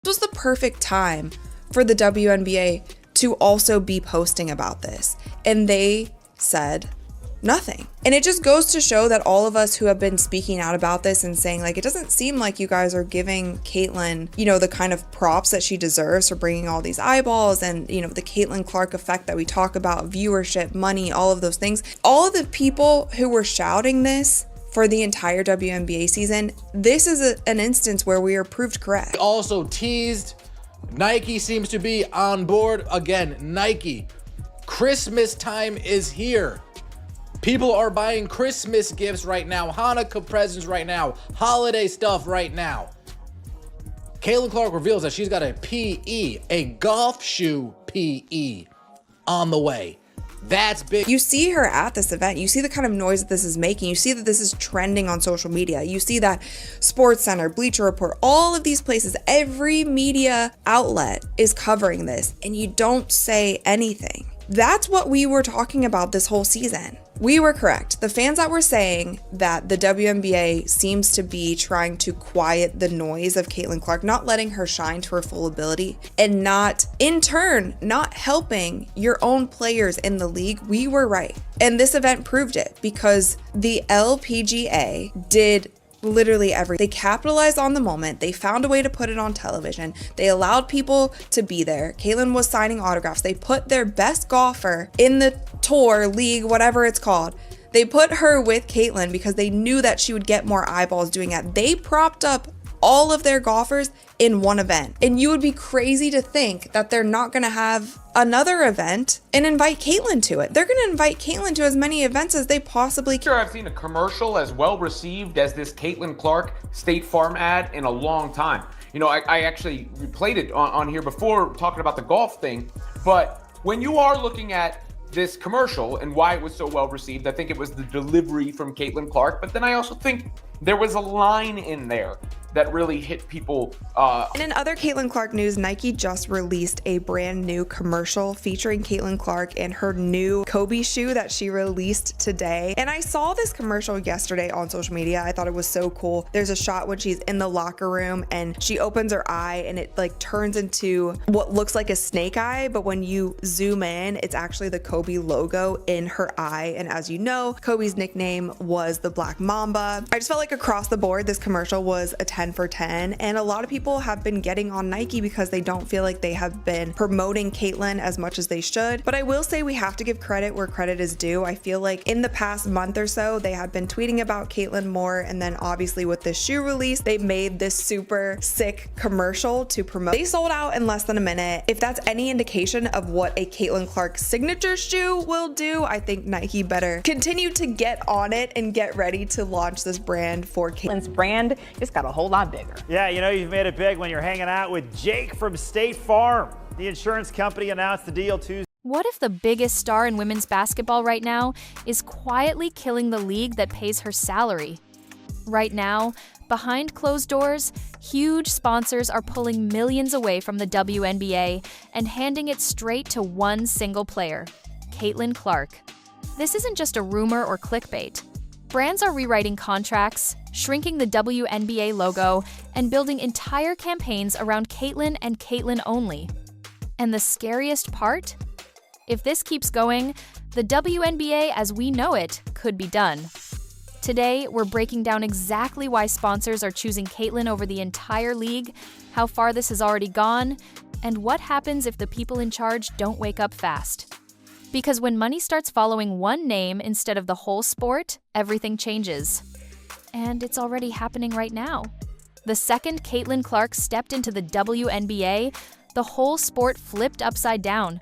was the perfect time for the WNBA to also be posting about this. And they said nothing. And it just goes to show that all of us who have been speaking out about this and saying, like, it doesn't seem like you guys are giving Caitlin, the kind of props that she deserves for bringing all these eyeballs and, the Caitlin Clark effect that we talk about, viewership, money, all of those things. All of the people who were shouting this for the entire WNBA season, this is an instance where we are proved correct. Also teased, Nike seems to be on board. Again, Nike, Christmas time is here. People are buying Christmas gifts right now, Hanukkah presents right now, holiday stuff right now. Caitlin Clark reveals that she's got a PE, a golf shoe PE, on the way. That's big. You see her at this event. You see the kind of noise that this is making. You see that this is trending on social media. You see that SportsCenter, Bleacher Report, all of these places, every media outlet is covering this, and you don't say anything. That's what we were talking about this whole season. We were correct. The fans that were saying that the WNBA seems to be trying to quiet the noise of Caitlin Clark, not letting her shine to her full ability, and not, in turn, not helping your own players in the league, we were right. And this event proved it, because the LPGA did literally everything. They capitalized on the moment. They found a way to put it on television. They allowed people to be there. Caitlin was signing autographs. They put their best golfer in the tour, league, whatever it's called. They put her with Caitlin because they knew that she would get more eyeballs doing that. They propped up all of their golfers in one event. And you would be crazy to think that they're not going to have another event and invite Caitlin to it. They're going to invite Caitlin to as many events as they possibly can. I've seen a commercial as well received as this Caitlin Clark State Farm ad in a long time. I actually played it on here before talking about the golf thing, but when you are looking at this commercial and why it was so well received, I think it was the delivery from Caitlin Clark, but then I also think there was a line in there that really hit people. And in other Caitlin Clark news, Nike just released a brand new commercial featuring Caitlin Clark and her new Kobe shoe that she released today. And I saw this commercial yesterday on social media. I thought it was so cool. There's a shot when she's in the locker room and she opens her eye and it like turns into what looks like a snake eye, but when you zoom in, it's actually the Kobe logo in her eye. And as you know, Kobe's nickname was the Black Mamba. I just felt like across the board, this commercial was a 10 for 10, and a lot of people have been getting on Nike because they don't feel like they have been promoting Caitlin as much as they should. But I will say we have to give credit where credit is due. I feel like in the past month or so, they had been tweeting about Caitlin more, and then obviously with this shoe release, they made this super sick commercial to promote. They sold out in less than a minute. If that's any indication of what a Caitlin Clark signature shoe will do, I think Nike better continue to get on it and get ready to launch this brand for Caitlin's brand. Just got a whole lot bigger. Yeah, you've made it big when you're hanging out with Jake from State Farm. The insurance company announced the deal Tuesday. What if the biggest star in women's basketball right now is quietly killing the league that pays her salary? Right now, behind closed doors, huge sponsors are pulling millions away from the WNBA and handing it straight to one single player, Caitlin Clark. This isn't just a rumor or clickbait. Brands are rewriting contracts, shrinking the WNBA logo, and building entire campaigns around Caitlin and Caitlin only. And the scariest part? If this keeps going, the WNBA as we know it could be done. Today, we're breaking down exactly why sponsors are choosing Caitlin over the entire league, how far this has already gone, and what happens if the people in charge don't wake up fast. Because when money starts following one name instead of the whole sport, everything changes. And it's already happening right now. The second Caitlin Clark stepped into the WNBA, the whole sport flipped upside down.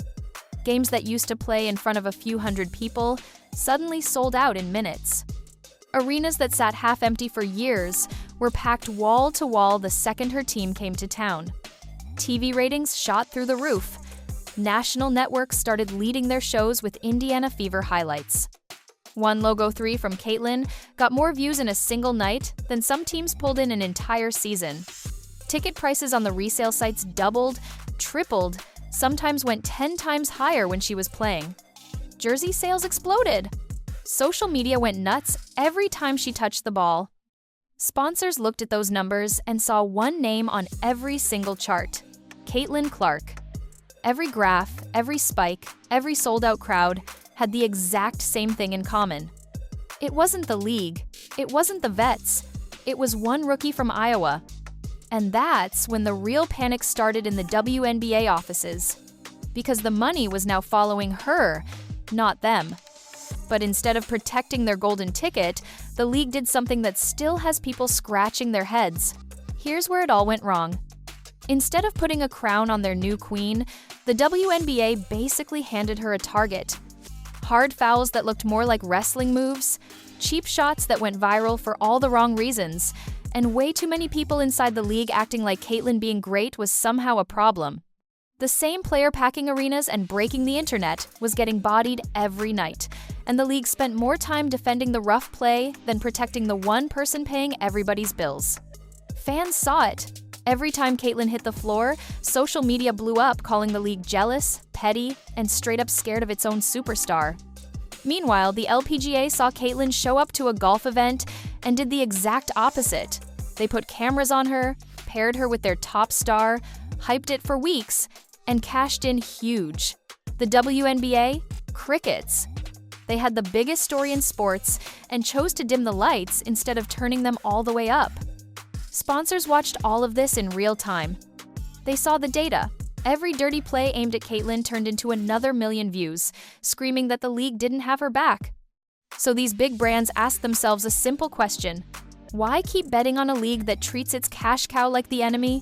Games that used to play in front of a few hundred people suddenly sold out in minutes. Arenas that sat half empty for years were packed wall to wall the second her team came to town. TV ratings shot through the roof. National networks started leading their shows with Indiana Fever highlights. One Logo 3 from Caitlin got more views in a single night than some teams pulled in an entire season. Ticket prices on the resale sites doubled, tripled, sometimes went 10 times higher when she was playing. Jersey sales exploded. Social media went nuts every time she touched the ball. Sponsors looked at those numbers and saw one name on every single chart: Caitlin Clark. Every graph, every spike, every sold-out crowd had the exact same thing in common. It wasn't the league, it wasn't the vets, it was one rookie from Iowa. And that's when the real panic started in the WNBA offices, because the money was now following her, not them. But instead of protecting their golden ticket, the league did something that still has people scratching their heads. Here's where it all went wrong. Instead of putting a crown on their new queen, the WNBA basically handed her a target. Hard fouls that looked more like wrestling moves, cheap shots that went viral for all the wrong reasons, and way too many people inside the league acting like Caitlin being great was somehow a problem. The same player packing arenas and breaking the internet was getting bodied every night, and the league spent more time defending the rough play than protecting the one person paying everybody's bills. Fans saw it. Every time Caitlin hit the floor, social media blew up, calling the league jealous, petty, and straight up scared of its own superstar. Meanwhile, the LPGA saw Caitlin show up to a golf event and did the exact opposite. They put cameras on her, paired her with their top star, hyped it for weeks, and cashed in huge. The WNBA? Crickets. They had the biggest story in sports and chose to dim the lights instead of turning them all the way up. Sponsors watched all of this in real time. They saw the data. Every dirty play aimed at Caitlin turned into another million views, screaming that the league didn't have her back. So these big brands asked themselves a simple question: why keep betting on a league that treats its cash cow like the enemy?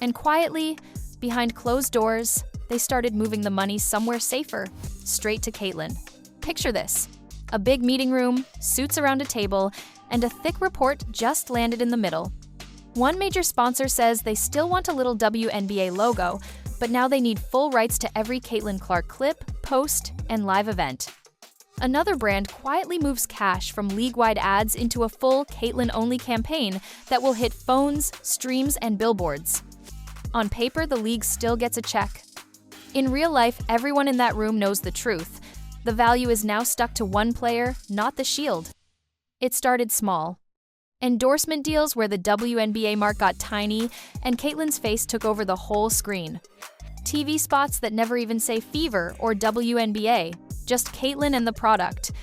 And quietly, behind closed doors, they started moving the money somewhere safer, straight to Caitlin. Picture this: a big meeting room, suits around a table, and a thick report just landed in the middle. One major sponsor says they still want a little WNBA logo, but now they need full rights to every Caitlin Clark clip, post, and live event. Another brand quietly moves cash from league-wide ads into a full Caitlin-only campaign that will hit phones, streams, and billboards. On paper, the league still gets a check. In real life, everyone in that room knows the truth. The value is now stuck to one player, not the shield. It started small. Endorsement deals where the WNBA mark got tiny and Caitlin's face took over the whole screen. TV spots that never even say Fever or WNBA, just Caitlin and the product.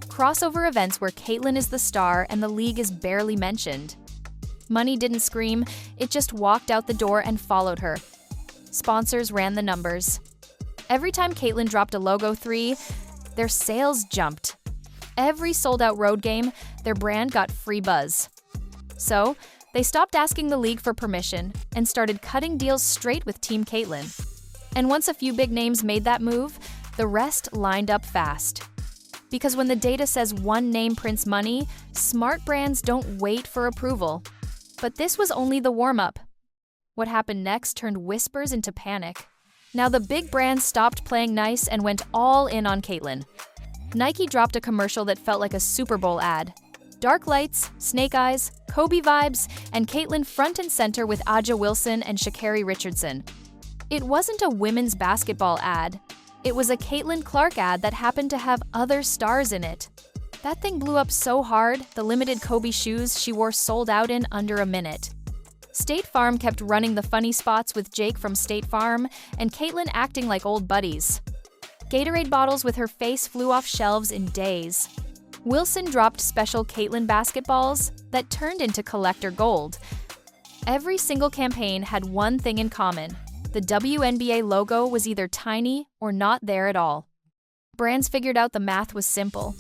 Crossover events where Caitlin is the star and the league is barely mentioned. Money didn't scream, it just walked out the door and followed her. Sponsors ran the numbers. Every time Caitlin dropped a logo 3, their sales jumped. Every sold-out road game, their brand got free buzz. So, they stopped asking the league for permission and started cutting deals straight with Team Caitlin. And once a few big names made that move, the rest lined up fast. Because when the data says one name prints money, smart brands don't wait for approval. But this was only the warm-up. What happened next turned whispers into panic. Now the big brands stopped playing nice and went all in on Caitlin. Nike dropped a commercial that felt like a Super Bowl ad. Dark lights, snake eyes, Kobe vibes, and Caitlin front and center with Aja Wilson and Sha'Carri Richardson. It wasn't a women's basketball ad. It was a Caitlin Clark ad that happened to have other stars in it. That thing blew up so hard, the limited Kobe shoes she wore sold out in under a minute. State Farm kept running the funny spots with Jake from State Farm and Caitlin acting like old buddies. Gatorade bottles with her face flew off shelves in days. Wilson dropped special Caitlin basketballs that turned into collector gold. Every single campaign had one thing in common: the WNBA logo was either tiny or not there at all. Brands figured out the math was simple.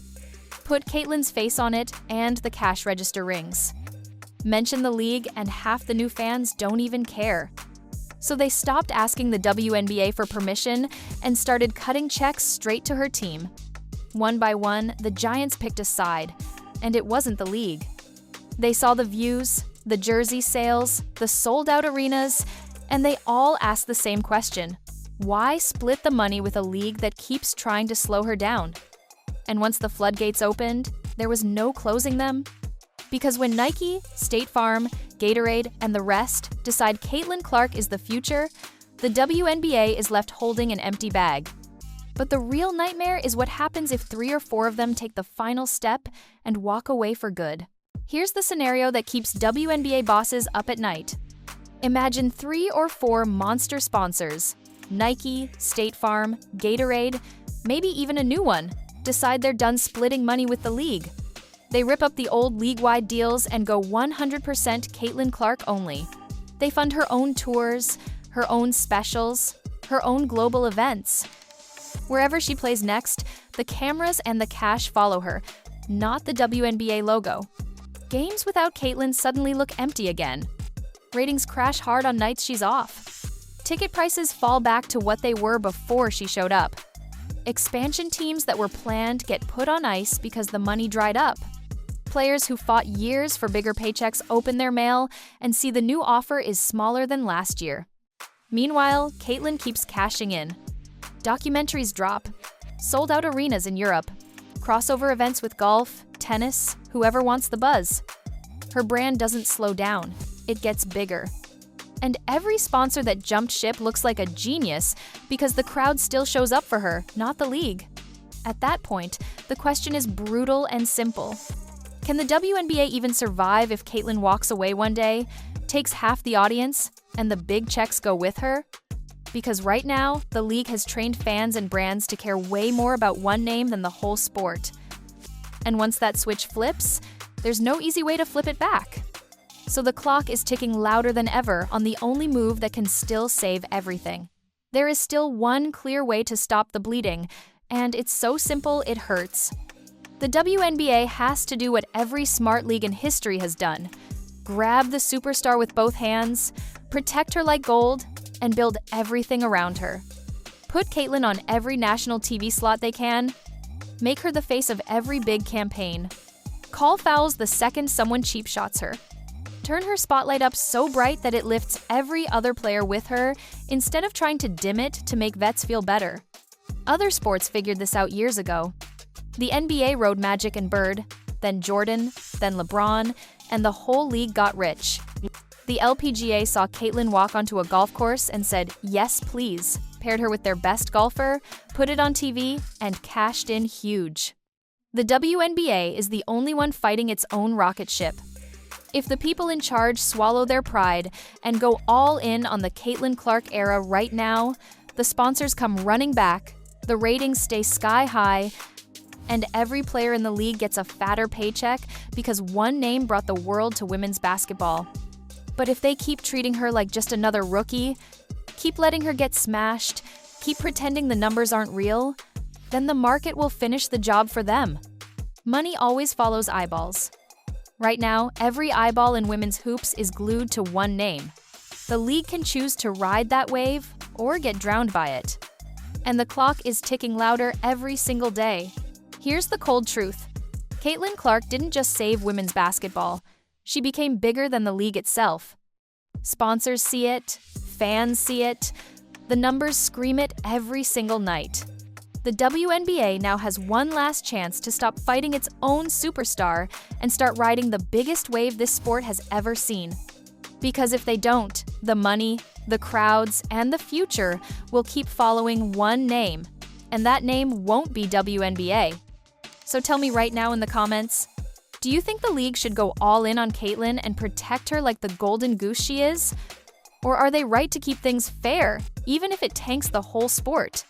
Put Caitlin's face on it and the cash register rings. Mention the league and half the new fans don't even care. So they stopped asking the WNBA for permission and started cutting checks straight to her team. One by one, the Giants picked a side, and it wasn't the league. They saw the views, the jersey sales, the sold-out arenas, and they all asked the same question: why split the money with a league that keeps trying to slow her down? And once the floodgates opened, there was no closing them. Because when Nike, State Farm, Gatorade, and the rest decide Caitlin Clark is the future, the WNBA is left holding an empty bag. But the real nightmare is what happens if 3 or 4 of them take the final step and walk away for good. Here's the scenario that keeps WNBA bosses up at night. Imagine 3 or 4 monster sponsors, Nike, State Farm, Gatorade, maybe even a new one, decide they're done splitting money with the league. They rip up the old league-wide deals and go 100% Caitlin Clark only. They fund her own tours, her own specials, her own global events. Wherever she plays next, the cameras and the cash follow her, not the WNBA logo. Games without Caitlin suddenly look empty again. Ratings crash hard on nights she's off. Ticket prices fall back to what they were before she showed up. Expansion teams that were planned get put on ice because the money dried up. Players who fought years for bigger paychecks open their mail and see the new offer is smaller than last year. Meanwhile, Caitlin keeps cashing in. Documentaries drop, sold-out arenas in Europe, crossover events with golf, tennis, whoever wants the buzz. Her brand doesn't slow down. It gets bigger. And every sponsor that jumped ship looks like a genius because the crowd still shows up for her, not the league. At that point, the question is brutal and simple. Can the WNBA even survive if Caitlin walks away one day, takes half the audience, and the big checks go with her? Because right now, the league has trained fans and brands to care way more about one name than the whole sport. And once that switch flips, there's no easy way to flip it back. So the clock is ticking louder than ever on the only move that can still save everything. There is still one clear way to stop the bleeding, and it's so simple it hurts. The WNBA has to do what every smart league in history has done. Grab the superstar with both hands, protect her like gold, and build everything around her. Put Caitlin on every national TV slot they can. Make her the face of every big campaign. Call fouls the second someone cheap shots her. Turn her spotlight up so bright that it lifts every other player with her instead of trying to dim it to make vets feel better. Other sports figured this out years ago. The NBA rode Magic and Bird, then Jordan, then LeBron, and the whole league got rich. The LPGA saw Caitlin walk onto a golf course and said, "Yes, please," paired her with their best golfer, put it on TV, and cashed in huge. The WNBA is the only one fighting its own rocket ship. If the people in charge swallow their pride and go all in on the Caitlin Clark era right now, the sponsors come running back, the ratings stay sky high, and every player in the league gets a fatter paycheck because one name brought the world to women's basketball. But if they keep treating her like just another rookie, keep letting her get smashed, keep pretending the numbers aren't real, then the market will finish the job for them. Money always follows eyeballs. Right now, every eyeball in women's hoops is glued to one name. The league can choose to ride that wave or get drowned by it. And the clock is ticking louder every single day. Here's the cold truth. Caitlin Clark didn't just save women's basketball. She became bigger than the league itself. Sponsors see it, fans see it, the numbers scream it every single night. The WNBA now has one last chance to stop fighting its own superstar and start riding the biggest wave this sport has ever seen. Because if they don't, the money, the crowds, and the future will keep following one name, and that name won't be WNBA. So tell me right now in the comments, do you think the league should go all in on Caitlin and protect her like the golden goose she is? Or are they right to keep things fair, even if it tanks the whole sport?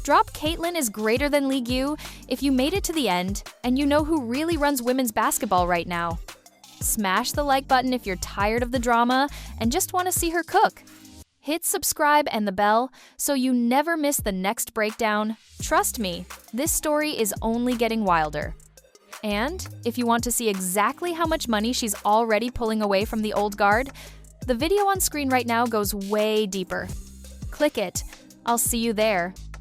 Drop Caitlin is greater than League U if you made it to the end and you know who really runs women's basketball right now. Smash the like button if you're tired of the drama and just want to see her cook. Hit subscribe and the bell so you never miss the next breakdown. Trust me, this story is only getting wilder. And if you want to see exactly how much money she's already pulling away from the old guard, the video on screen right now goes way deeper. Click it. I'll see you there.